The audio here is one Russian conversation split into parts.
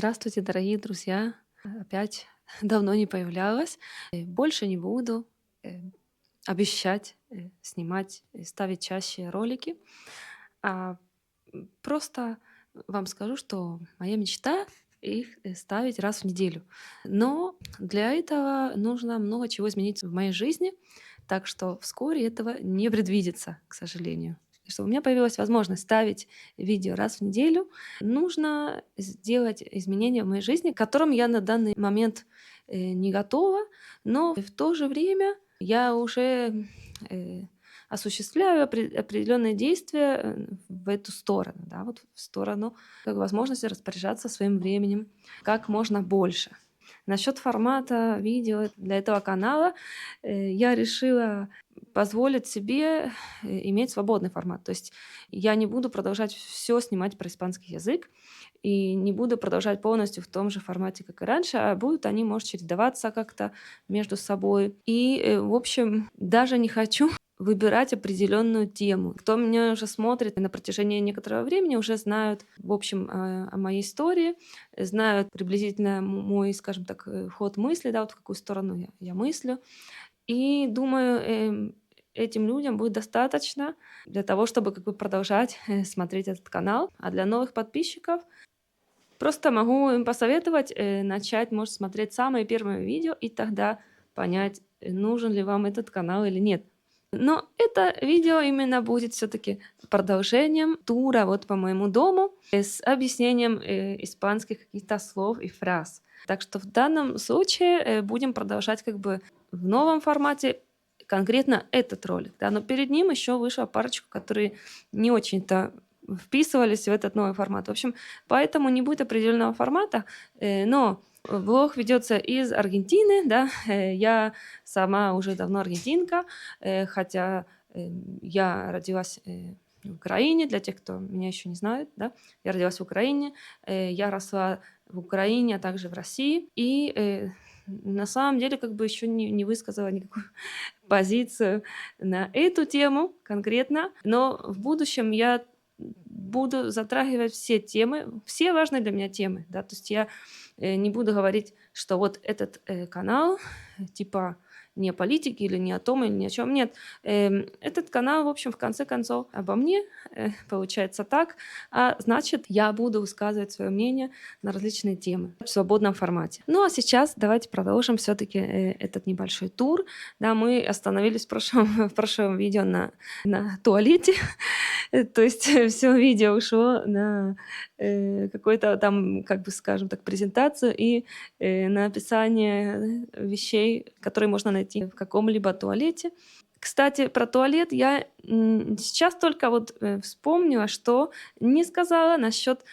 Здравствуйте, дорогие друзья! Опять давно не появлялась. Больше не буду э, обещать снимать и ставить чаще ролики. Просто вам скажу, что моя мечта их ставить раз в неделю. Но для этого нужно много чего изменить в моей жизни, так что вскоре этого не предвидится, к сожалению. И чтобы у меня появилась возможность ставить видео раз в неделю, нужно сделать изменения в моей жизни, к которым я на данный момент не готова, но в то же время я уже э, осуществляю определенные действия в эту сторону, да, вот в сторону как возможности распоряжаться своим временем как можно больше. Насчет формата видео для этого канала я решила позволить себе иметь свободный формат. То есть я не буду продолжать все снимать про испанский язык и не буду продолжать полностью в том же формате, как и раньше, а будут они, может, чередоваться как-то между собой. И, в общем, даже не хочу выбирать определенную тему. Кто меня уже смотрит на протяжении некоторого времени, уже знают, в общем, о моей истории, знают приблизительно мой, скажем так, ход мысли, да, вот в какую сторону я мыслю. И думаю, этим людям будет достаточно для того, чтобы как бы продолжать смотреть этот канал. А для новых подписчиков просто могу им посоветовать начать, может, смотреть самые первые видео и тогда понять, нужен ли вам этот канал или нет. Но это видео именно будет все-таки продолжением тура вот по моему дому с объяснением испанских каких-то слов и фраз. Так что в данном случае будем продолжать как бы в новом формате конкретно этот ролик. Да, но перед ним еще вышла парочку, которые не очень-то вписывались в этот новый формат. В общем, поэтому не будет определенного формата, но влог ведется из Аргентины, да, я сама уже давно аргентинка, хотя я родилась в Украине, для тех, кто меня еще не знает, да, я родилась в Украине, я росла в Украине, а также в России, и на самом деле как бы еще не высказала никакую позицию на эту тему конкретно, но в будущем я буду затрагивать все темы, все важные для меня темы, да, то есть я не буду говорить, что вот этот канал типа не о политике или не о том, или ни о чем. Нет, этот канал, в общем, в конце концов, обо мне, получается так, а значит, я буду высказывать свое мнение на различные темы в свободном формате. Ну а сейчас давайте продолжим все-таки этот небольшой тур. Да, мы остановились в прошлом видео на туалете, то есть все видео ушло на какой-то там, как бы скажем так, презентацию и на описание вещей, которые можно найти в каком-либо туалете. Кстати, про туалет я сейчас только вот вспомнила, что не сказала насчет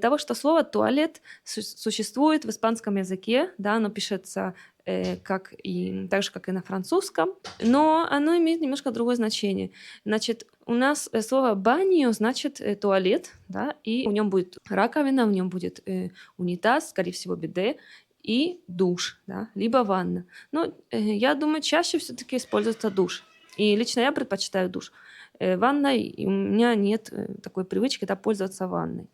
того, что слово туалет существует в испанском языке, да, оно пишется как и так же, как и на французском, но оно имеет немножко другое значение. Значит, у нас слово банио значит туалет, да, и в нем будет раковина, в нем будет унитаз, скорее всего, биде и душ, да, либо ванна. Но я думаю, чаще все-таки используется душ. И лично я предпочитаю душ. Ванной и у меня нет такой привычки, да, пользоваться ванной.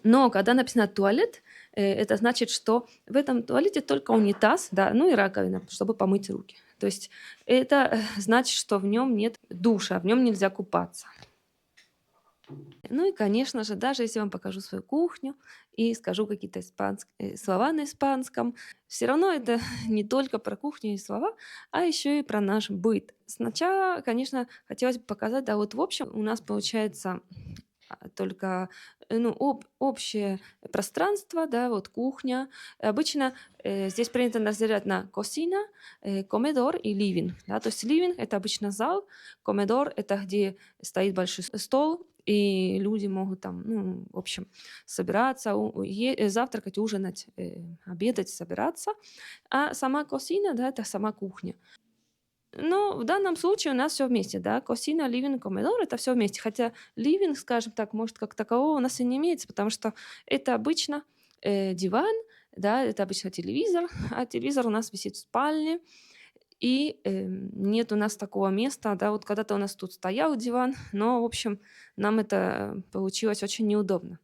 Но когда написано туалет, это значит, что в этом туалете только унитаз, да, ну и раковина, чтобы помыть руки. То есть это значит, что в нем нет душа, в нем нельзя купаться. Ну и, конечно же, даже если я вам покажу свою кухню и скажу какие-то слова на испанском, все равно это не только про кухню и слова, а еще и про наш быт. Сначала, конечно, хотелось бы показать, да, вот в общем у нас получается только ну, общее пространство, да, вот кухня. Обычно здесь принято разделять на косина, комедор и ливинг. Да, то есть ливинг — это обычно зал, комедор — это где стоит большой стол, и люди могут там, ну, в общем, собираться, завтракать, ужинать, обедать, собираться. А сама косина, да, это сама кухня. Ну, в данном случае у нас все вместе, да. Косина, ливинг, комедор — это все вместе. Хотя ливинг, скажем так, может, как такового у нас и не имеется, потому что это обычно, диван, да, это обычно телевизор, а телевизор у нас висит в спальне, и, нет у нас такого места, да. Вот когда-то у нас тут стоял диван, но, в общем, нам это получилось очень неудобно.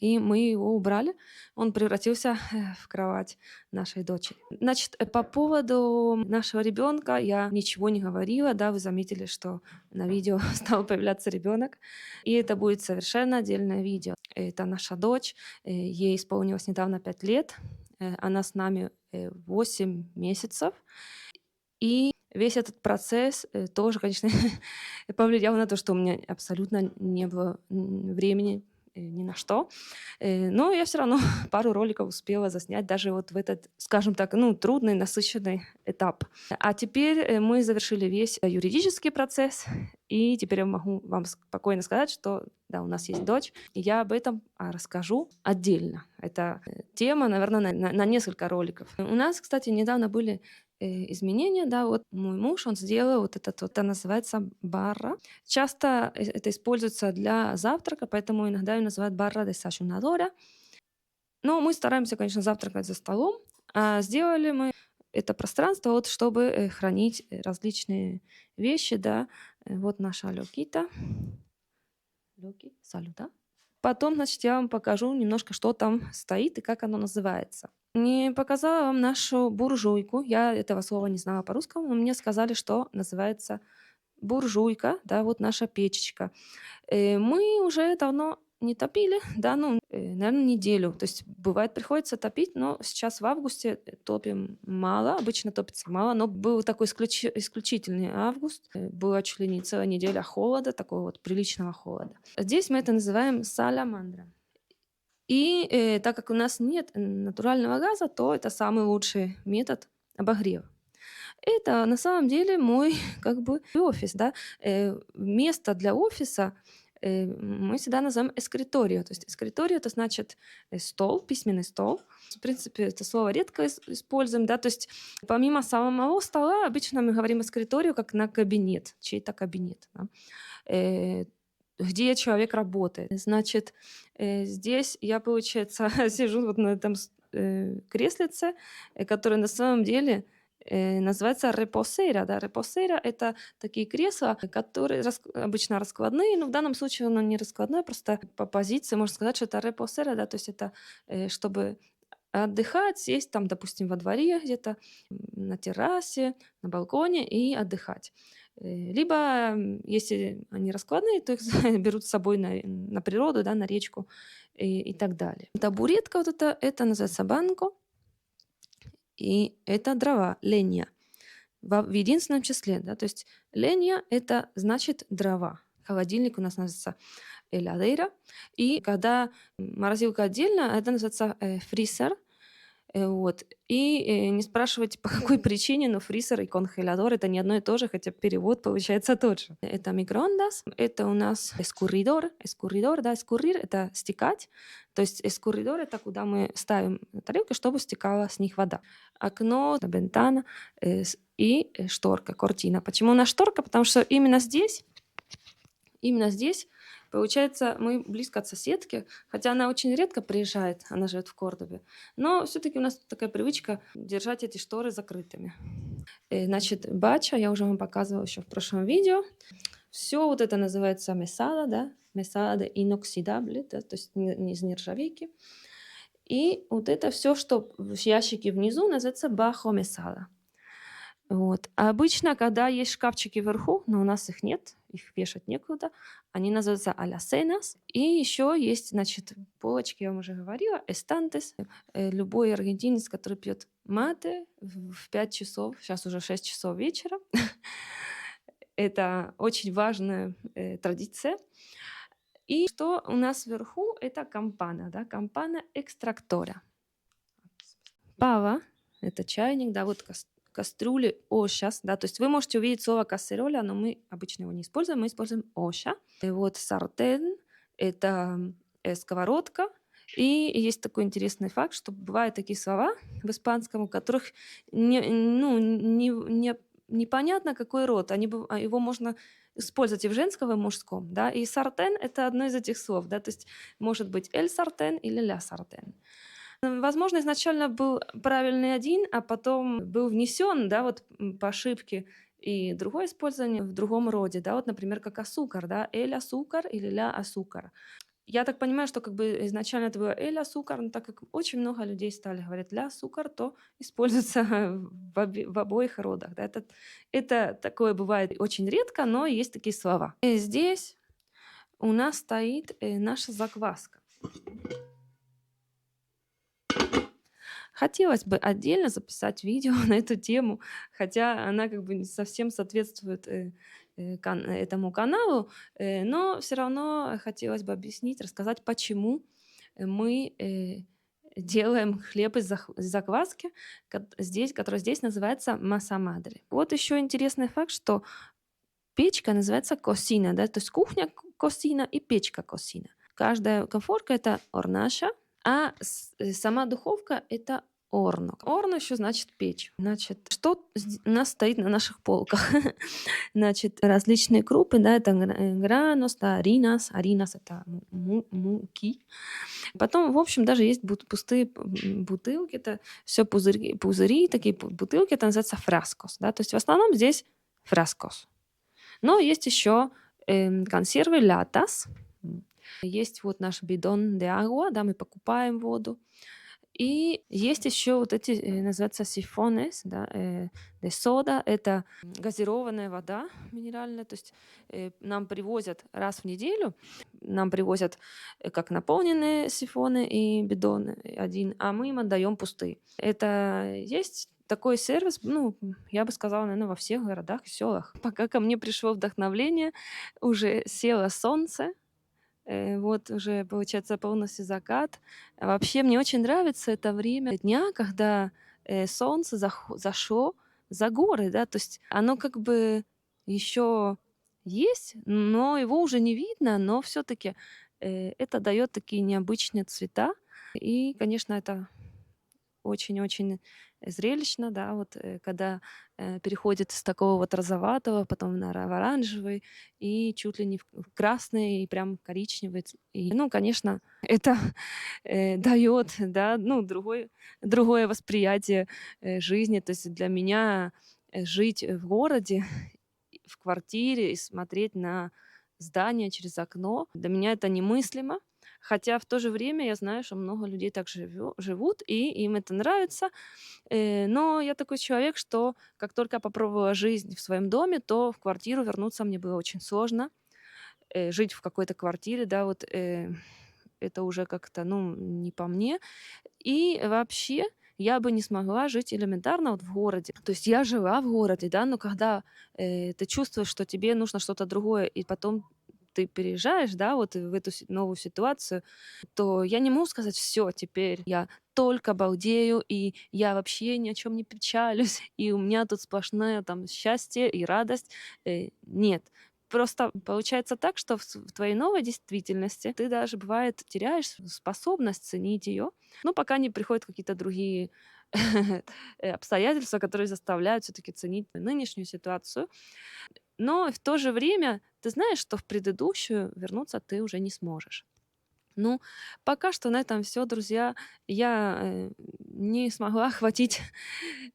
и мы его убрали. Он превратился в кровать нашей дочери. Значит, по поводу нашего ребенка я ничего не говорила. Да, вы заметили, что на видео стал появляться ребенок, и это будет совершенно отдельное видео. Это наша дочь, ей исполнилось недавно 5 лет, она с нами 8 месяцев, и весь этот процесс тоже, конечно, повлиял на то, что у меня абсолютно не было времени ни на что. Но я все равно пару роликов успела заснять даже вот в этот, скажем так, ну, трудный, насыщенный этап. А теперь мы завершили весь юридический процесс, и теперь я могу вам спокойно сказать, что да, у нас есть дочь, и я об этом расскажу отдельно. Это тема, наверное, на несколько роликов. У нас, кстати, недавно были изменения, да, вот мой муж, он сделал вот этот вот, это называется барра. Часто это используется для завтрака, поэтому иногда ее называют барра desayunadora. Но мы стараемся, конечно, завтракать за столом, а сделали мы это пространство, вот, чтобы хранить различные вещи, да. Вот наша Лёкита. Лёки, салют, да? Потом, значит, я вам покажу немножко, что там стоит и как оно называется. Не показала вам нашу буржуйку. Я этого слова не знала по-русскому, но мне сказали, что называется буржуйка, да, вот наша печечка. Мы уже давно не топили, да, ну, наверное, неделю. То есть бывает приходится топить, но сейчас в августе топим мало, обычно топится мало, но был такой исключительный август, была чуть ли не целая неделя холода, такого вот приличного холода. Здесь мы это называем саламандра. И так как у нас нет натурального газа, то это самый лучший метод обогрева. Это на самом деле мой как бы офис, да. Место для офиса мы всегда называем эскриторио. То есть эскриторио это значит стол, письменный стол. В принципе, это слово редко используем, да. То есть помимо самого стола обычно мы говорим эскриторио как на кабинет, чей-то кабинет, да. Где человек работает. Значит, здесь я, получается, сижу вот на этом креслице, которое на самом деле называется репосейра. Да? Репосейра — это такие кресла, которые обычно раскладные, но в данном случае оно не раскладное, просто по позиции можно сказать, что это репосейра, да? То есть это чтобы отдыхать, сесть там, допустим, во дворе где-то, на террасе, на балконе и отдыхать. Либо, если они раскладные, то их берут с собой на природу, да, на речку и так далее. Табуретка вот это называется банко, и это дрова, ленья, в единственном числе. Да, то есть ленья — это значит дрова. Холодильник у нас называется эладейра. И когда морозилка отдельно, это называется фрисер. Вот. И не спрашивайте, по какой причине, но фрисер и конхеладор — это не одно и то же, хотя перевод получается тот же. Это микроондас, это у нас эскурридор. Эскурридор, да, эскуррир — это стекать. То есть эскурридор — это куда мы ставим тарелки, чтобы стекала с них вода. Окно, вентана и шторка, кортина. Почему у нас шторка? Потому что именно здесь, получается, мы близко от соседки, хотя она очень редко приезжает, она живет в Кордобе, но все-таки у нас такая привычка держать эти шторы закрытыми. Значит, бача, я уже вам показывала еще в прошлом видео. Все вот это называется месада, да, месада иноксидабли, да, то есть не из нержавейки. И вот это все, что в ящике внизу, называется бахо месада. Вот. А обычно, когда есть шкафчики вверху, но у нас их нет, их вешать некуда, они называются алясенас. И еще есть, значит, полочки, я вам уже говорила, эстантес. Любой аргентинец, который пьет мате в 5 часов, сейчас уже 6 часов вечера, это очень важная традиция. И что у нас вверху, это кампана, да, кампана экстрактора. Пава — это чайник, да, вот кастрюли ошас, да, то есть вы можете увидеть слово кассероля, но мы обычно его не используем, мы используем оша. И вот сартен — это сковородка. И есть такой интересный факт, что бывают такие слова в испанском, у которых непонятно какой род. Его можно использовать и в женском, и в мужском. Да? И сартен — это одно из этих слов. Да? То есть может быть эль сартен или ля сартен. Возможно, изначально был правильный один, а потом был внесен, да, вот по ошибке и другое использование в другом роде, да, вот, например, как асукар, да, эль асукар или ля асукар. Я так понимаю, что как бы изначально это было «эль асукар», но так как очень много людей стали говорить «ля асукар», то используется в обоих родах. Да. Это такое бывает очень редко, но есть такие слова. И здесь у нас стоит наша закваска. Хотелось бы отдельно записать видео на эту тему, хотя она как бы не совсем соответствует этому каналу, но все равно хотелось бы объяснить, рассказать, почему мы делаем хлеб из закваски, который здесь называется масса-мадре. Вот еще интересный факт, что печка называется косина, да, то есть кухня косина и печка косина. Каждая конфорка это орнаша, а сама духовка это орно. Орно еще значит печь. Значит, что у нас стоит на наших полках? Значит, различные крупы, да, это гранос, да, аринас. Аринас это муки. Потом, в общем, даже есть пустые бутылки, это все пузыри, такие бутылки, это называется фраскос, да, то есть в основном здесь фраскос. Но есть еще консервы латас. Есть вот наш бидон де агуа, да, мы покупаем воду. И есть еще вот эти, называются сифонес, да, де сода. Это газированная вода минеральная. То есть нам привозят раз в неделю, нам привозят как наполненные сифоны и бидоны один, а мы им отдаем пустые. Это есть такой сервис, ну, я бы сказала, наверное, во всех городах и селах. Пока ко мне пришло вдохновление, уже село солнце, вот уже, получается, полностью закат. А вообще мне очень нравится это время дня, когда солнце зашло за горы, да, то есть оно как бы еще есть, но его уже не видно, но все-таки это дает такие необычные цвета. И, конечно, это очень-очень зрелищно, да, вот, когда, переходит с такого вот розоватого, потом в оранжевый и чуть ли не в красный, и прям коричневый. И, ну, конечно, это, даёт, да, ну, другое восприятие, жизни. То есть для меня, жить в городе, в квартире и смотреть на здание через окно, для меня это немыслимо. Хотя в то же время я знаю, что много людей так живут, и им это нравится. Но я такой человек, что как только я попробовала жизнь в своем доме, то в квартиру вернуться мне было очень сложно. Жить в какой-то квартире, да, вот это уже как-то, ну, не по мне. И вообще я бы не смогла жить элементарно вот в городе. То есть я жила в городе, да, но когда ты чувствуешь, что тебе нужно что-то другое, и потом ты переезжаешь, да, вот в эту новую ситуацию, то я не могу сказать, все, теперь я только балдею, и я вообще ни о чем не печалюсь, и у меня тут сплошное там счастье и радость. Нет. Просто получается так, что в твоей новой действительности ты даже, бывает, теряешь способность ценить ее, ну, пока не приходят какие-то другие обстоятельства, которые заставляют все-таки ценить нынешнюю ситуацию. Но в то же время ты знаешь, что в предыдущую вернуться ты уже не сможешь. Ну, пока что на этом все, друзья. Я не смогла охватить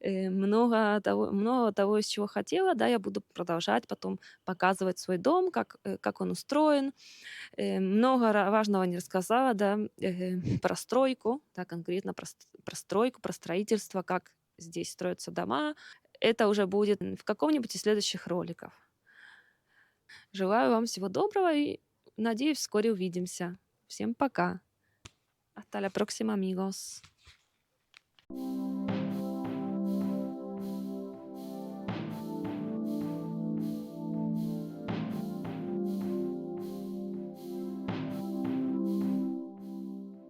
много того, из чего хотела. Да, я буду продолжать потом показывать свой дом, как он устроен. Много важного не рассказала, да, про стройку, да, конкретно про стройку, про строительство, как здесь строятся дома. Это уже будет в каком-нибудь из следующих роликов. Желаю вам всего доброго и надеюсь, вскоре увидимся. Всем пока. Hasta la próxima, amigos.